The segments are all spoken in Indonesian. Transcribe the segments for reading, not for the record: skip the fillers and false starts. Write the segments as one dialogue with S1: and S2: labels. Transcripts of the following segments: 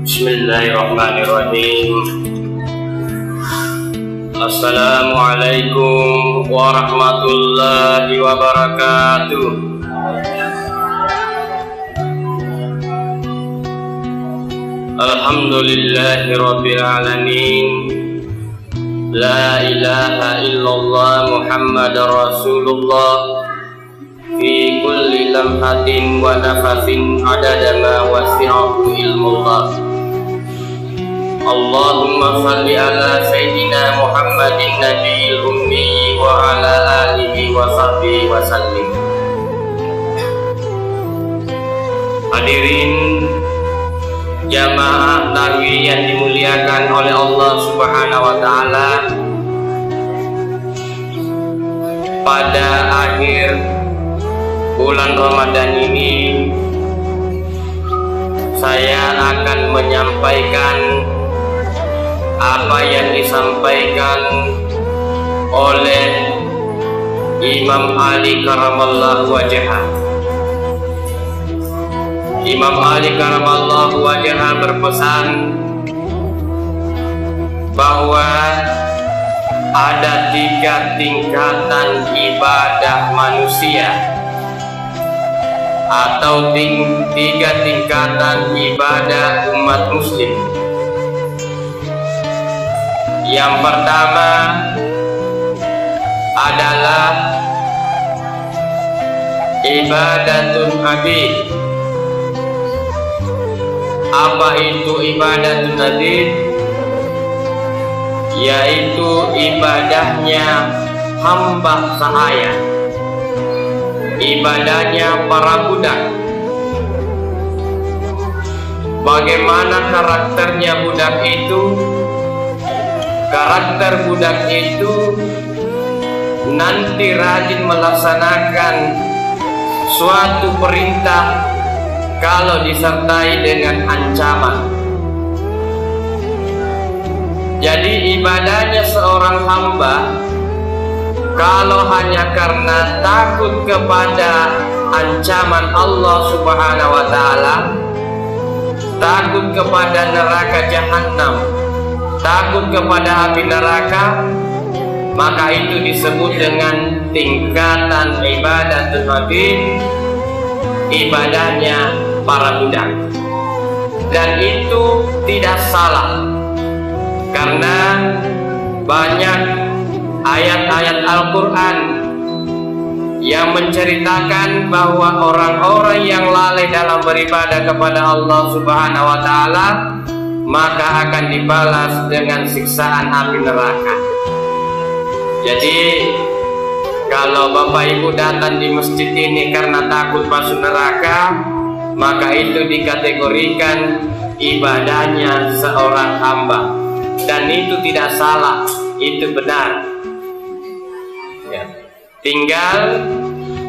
S1: Bismillahirrahmanirrahim. Assalamualaikum warahmatullahi wabarakatuh. Alhamdulillahi rabbil alamin. La ilaha illallah Muhammadar Rasulullah. Fi kulli lamhatin wa nafasin adada ma wasi'ahu ilmullah. Allahumma salli ala Sayyidina Muhammadin Nabiyil Ummi wa ala alihi wa sahbihi wa sallim. Hadirin jamaah tarawih yang dimuliakan oleh Allah Subhanahu wa taala, pada akhir bulan Ramadan ini saya akan menyampaikan apa yang disampaikan oleh Imam Ali karamallahu wajhah. Imam Ali karamallahu wajhah berpesan bahwa ada 3 tingkatan ibadah manusia atau 3 tingkatan ibadah umat muslim. Yang pertama adalah ibadatun abid. Apa itu ibadatun abid? Yaitu ibadahnya hamba sahaya, ibadahnya para budak. Bagaimana karakternya budak itu? Karakter budak itu nanti rajin melaksanakan suatu perintah kalau disertai dengan ancaman. Jadi ibadahnya seorang hamba kalau hanya karena takut kepada ancaman Allah Subhanahu wa taala, takut kepada neraka jahanam, takut kepada api neraka, maka itu disebut dengan tingkatan ibadatun abid, ibadahnya para budak. Dan itu tidak salah, karena banyak ayat-ayat Al-Quran yang menceritakan bahwa orang-orang yang lalai dalam beribadah kepada Allah Subhanahu wa taala maka akan dibalas dengan siksaan api neraka. Jadi kalau Bapak Ibu datang di masjid ini karena takut masuk neraka, maka itu dikategorikan ibadahnya seorang hamba, dan itu tidak salah, itu benar ya. Tinggal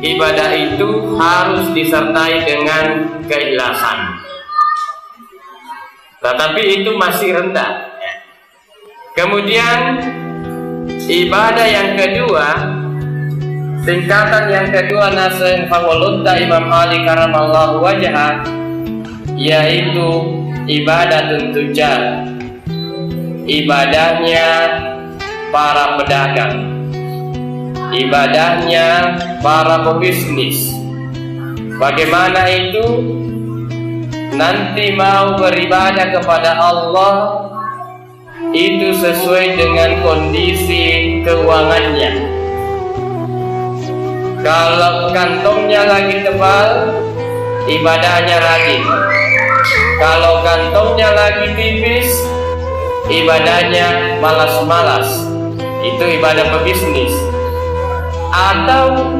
S1: ibadah itu harus disertai dengan keikhlasan. Tetapi itu masih rendah. Kemudian ibadah yang kedua, tingkatan yang kedua nasen fawalutta Imam Ali karamallahu wajhah, yaitu ibadatun tujar, ibadahnya para pedagang, ibadahnya para pebisnis. Bagaimana itu? Nanti mau beribadah kepada Allah itu sesuai dengan kondisi keuangannya. Kalau kantongnya lagi tebal, ibadahnya rajin. Kalau kantongnya lagi tipis, ibadahnya malas-malas. Itu ibadah pebisnis. Atau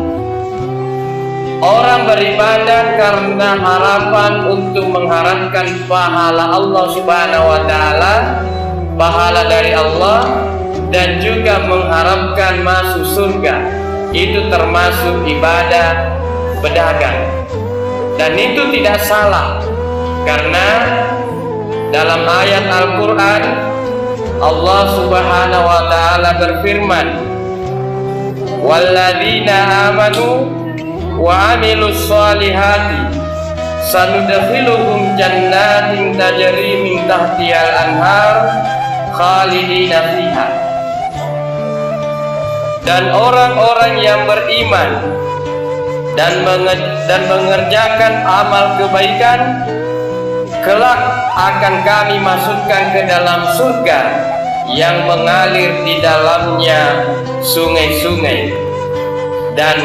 S1: orang beribadah karena harapan untuk mengharapkan pahala Allah Subhanahu wa taala, pahala dari Allah, dan juga mengharapkan masuk surga. Itu termasuk ibadah pedagang. Dan itu tidak salah, karena dalam ayat Al-Quran Allah Subhanahu wa taala berfirman, walladzina amanu wa amilus solihati sanudkhiluhum jannatin tajri min tahtihal anhar khalidina fiha. Dan orang-orang yang beriman dan mengerjakan amal kebaikan, kelak akan kami masukkan ke dalam surga yang mengalir di dalamnya sungai-sungai, dan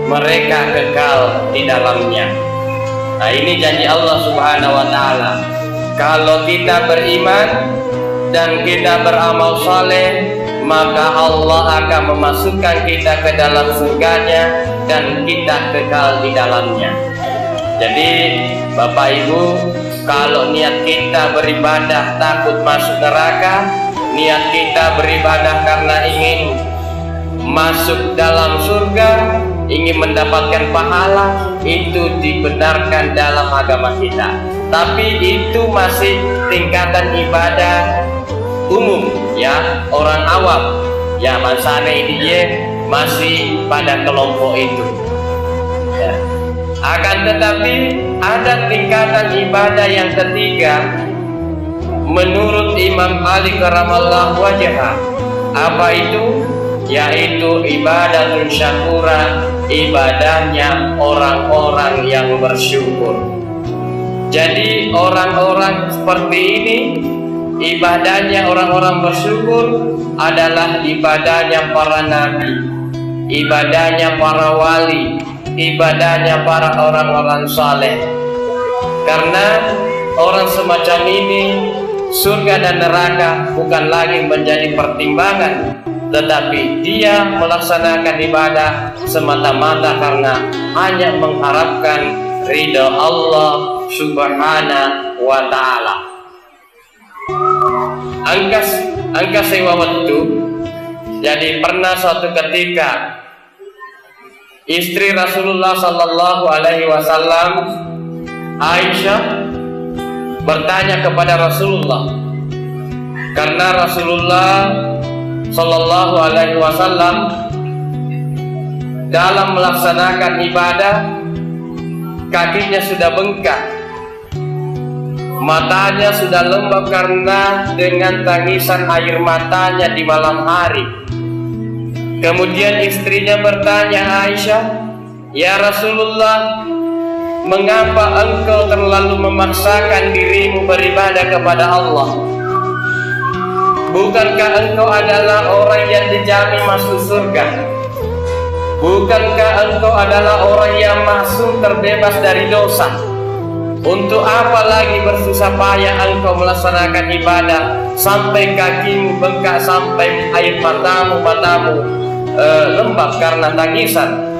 S1: mereka kekal di dalamnya. Nah, ini janji Allah Subhanahu wa Ta'ala. Kalau kita beriman dan kita beramal saleh, maka Allah akan memasukkan kita ke dalam surganya dan kita kekal di dalamnya. Jadi Bapak Ibu, kalau niat kita beribadah takut masuk neraka, niat kita beribadah karena ingin masuk dalam surga, ingin mendapatkan pahala, itu dibenarkan dalam agama kita. Tapi itu masih tingkatan ibadah umum, ya, orang awam, ya, masane ini masih pada kelompok itu, ya. Akan tetapi ada tingkatan ibadah yang ketiga menurut Imam Ali karamallahu wajhah. Apa itu? Yaitu ibadatun syakura, ibadahnya orang-orang yang bersyukur. Jadi orang-orang seperti ini, ibadahnya orang-orang bersyukur adalah ibadahnya para nabi, ibadahnya para wali, ibadahnya para orang-orang saleh. Karena orang semacam ini, surga dan neraka bukan lagi menjadi pertimbangan, tetapi dia melaksanakan ibadah semata-mata karena hanya mengharapkan ridha Allah Subhanahu wa Ta'ala. Angka sewa waktu. Jadi pernah suatu ketika istri Rasulullah Sallallahu Alaihi Wasallam, Aisyah, bertanya kepada Rasulullah, karena Rasulullah Sallallahu Alaihi Wasallam dalam melaksanakan ibadah kakinya sudah bengkak, matanya sudah lembab karena dengan tangisan air matanya di malam hari. Kemudian istrinya bertanya, Aisyah, ya Rasulullah, mengapa engkau terlalu memaksakan dirimu beribadah kepada Allah? Bukankah engkau adalah orang yang dijamin masuk surga? Bukankah engkau adalah orang yang masuk terbebas dari dosa? Untuk apa lagi bersusah payah engkau melaksanakan ibadah sampai kakimu bengkak, sampai air matamu lembab karena tangisan?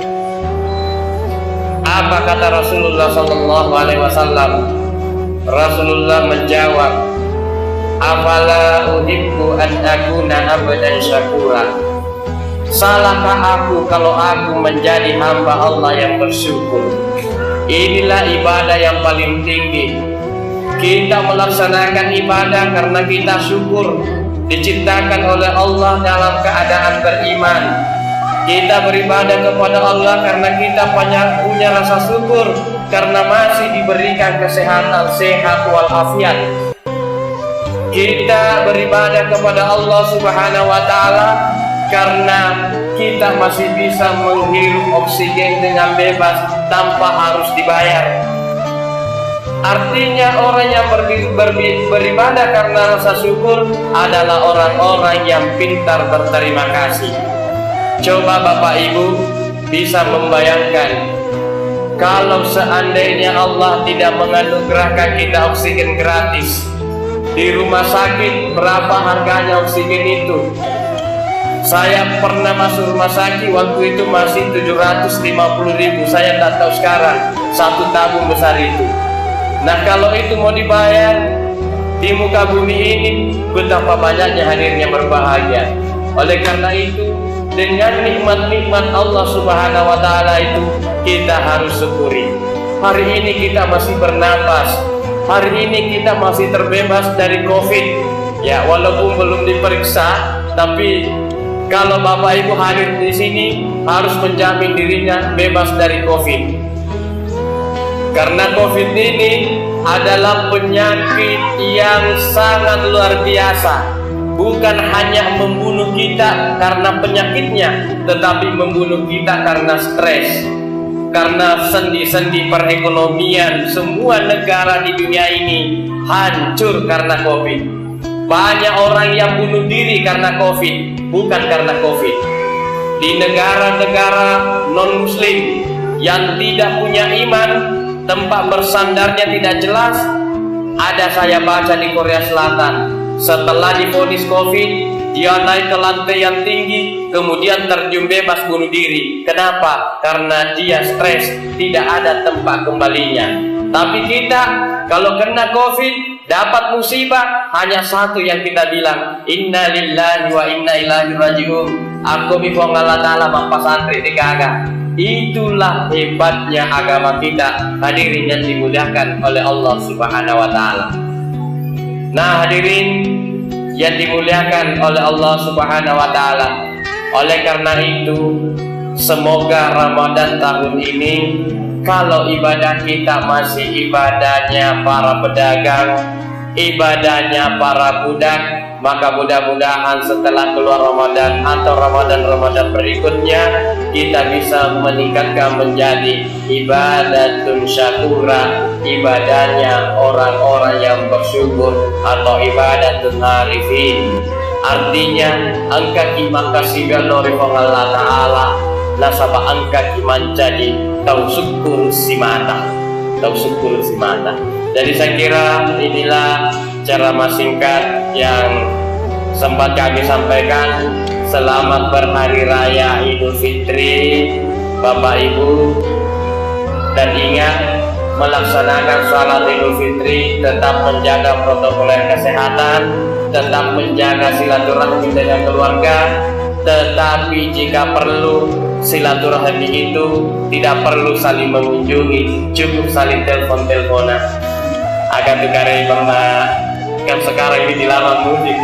S1: Apa kata Rasulullah Sallallahu Alaihi Wasallam? Rasulullah menjawab, afala uhibbu an akuna abdan syakura. Salahkah aku kalau aku menjadi hamba Allah yang bersyukur? Inilah ibadah yang paling tinggi. Kita melaksanakan ibadah karena kita syukur diciptakan oleh Allah dalam keadaan beriman. Kita beribadah kepada Allah karena kita punya rasa syukur karena masih diberikan kesehatan, sehat walafiat. Kita beribadah kepada Allah Subhanahu wa Ta'ala karena kita masih bisa menghirup oksigen dengan bebas tanpa harus dibayar. Artinya orang yang beribadah karena rasa syukur adalah orang-orang yang pintar berterima kasih. Coba Bapak Ibu bisa membayangkan, kalau seandainya Allah tidak menganugerahkan kita oksigen gratis, di rumah sakit berapa harganya oksigen itu? Saya pernah masuk rumah sakit waktu itu masih 750.000. Saya tak tahu sekarang satu tabung besar itu. Nah, kalau itu mau dibayar di muka bumi ini, betapa banyaknya hadirnya berbahagia. Oleh karena itu, dengan nikmat-nikmat Allah Subhanahu wa Ta'ala itu kita harus syukuri. Hari ini kita masih bernapas, hari ini kita masih terbebas dari COVID. Ya, walaupun belum diperiksa, tapi kalau Bapak Ibu hadir di sini, harus menjamin dirinya bebas dari COVID. Karena COVID ini adalah penyakit yang sangat luar biasa. Bukan hanya membunuh kita karena penyakitnya, tetapi membunuh kita karena stres, karena sendi-sendi perekonomian semua negara di dunia ini hancur karena COVID. Banyak orang yang bunuh diri karena COVID, bukan karena COVID. Di negara-negara non-muslim yang tidak punya iman, tempat bersandarnya tidak jelas. Ada saya baca di Korea Selatan, setelah divonis COVID, dia naik ke lantai yang tinggi, kemudian terjun bebas bunuh diri. Kenapa? Karena dia stres, tidak ada tempat kembalinya. Tapi kita kalau kena COVID, dapat musibah, hanya satu yang kita bilang, inna lillahi wa inna ilaihi rajiun. Aku bifong Allah Ta'ala mampas santri dikaga. Itulah hebatnya agama kita, hadirin yang dimuliakan oleh Allah Subhanahu wa Ta'ala. Nah, hadirin yang dimuliakan oleh Allah Subhanahu wa Ta'ala, oleh karena itu semoga Ramadan tahun ini, kalau ibadah kita masih ibadahnya para pedagang, ibadahnya para budak, maka mudah-mudahan setelah keluar Ramadan atau Ramadan berikutnya, kita bisa meningkatkan menjadi ibadatun syakura, ibadahnya orang-orang yang bersyukur, atau ibadatun arifin. Artinya angka iman kasih galori Allah Ta'ala nasabah angka iman jadi tausyukur simata. Jadi saya kira inilah ceramah singkat yang sempat kami sampaikan. Selamat berhari raya Idul Fitri Bapak Ibu, dan ingat melaksanakan sholat Idul Fitri, tetap menjaga protokol kesehatan, tetap menjaga silaturahmi dengan keluarga. Tetapi jika perlu, silaturahmi itu tidak perlu saling mengunjungi, cukup saling telepon-teleponan. Agak tukari pernah kan sekarang ini dilarang mudik,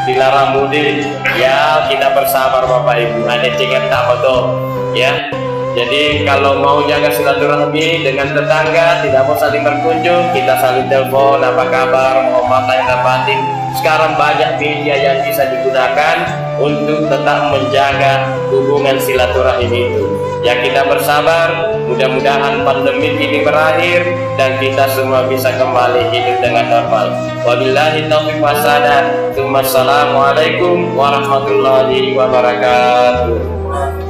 S1: dilarang mudik. Ya, kita bersabar Bapak Ibu, ada cengen tak betul ya. Jadi kalau mau jaga silaturahmi dengan tetangga, tidak mau saling berkunjung, kita saling telepon, apa kabar, mau apa yang dapatin. Sekarang banyak media yang bisa digunakan untuk tetap menjaga hubungan silaturahmi itu. Ya, kita bersabar, mudah-mudahan pandemi ini berakhir dan kita semua bisa kembali hidup dengan normal. Wabillahi taufiq wassalaam. Assalamualaikum warahmatullahi wabarakatuh.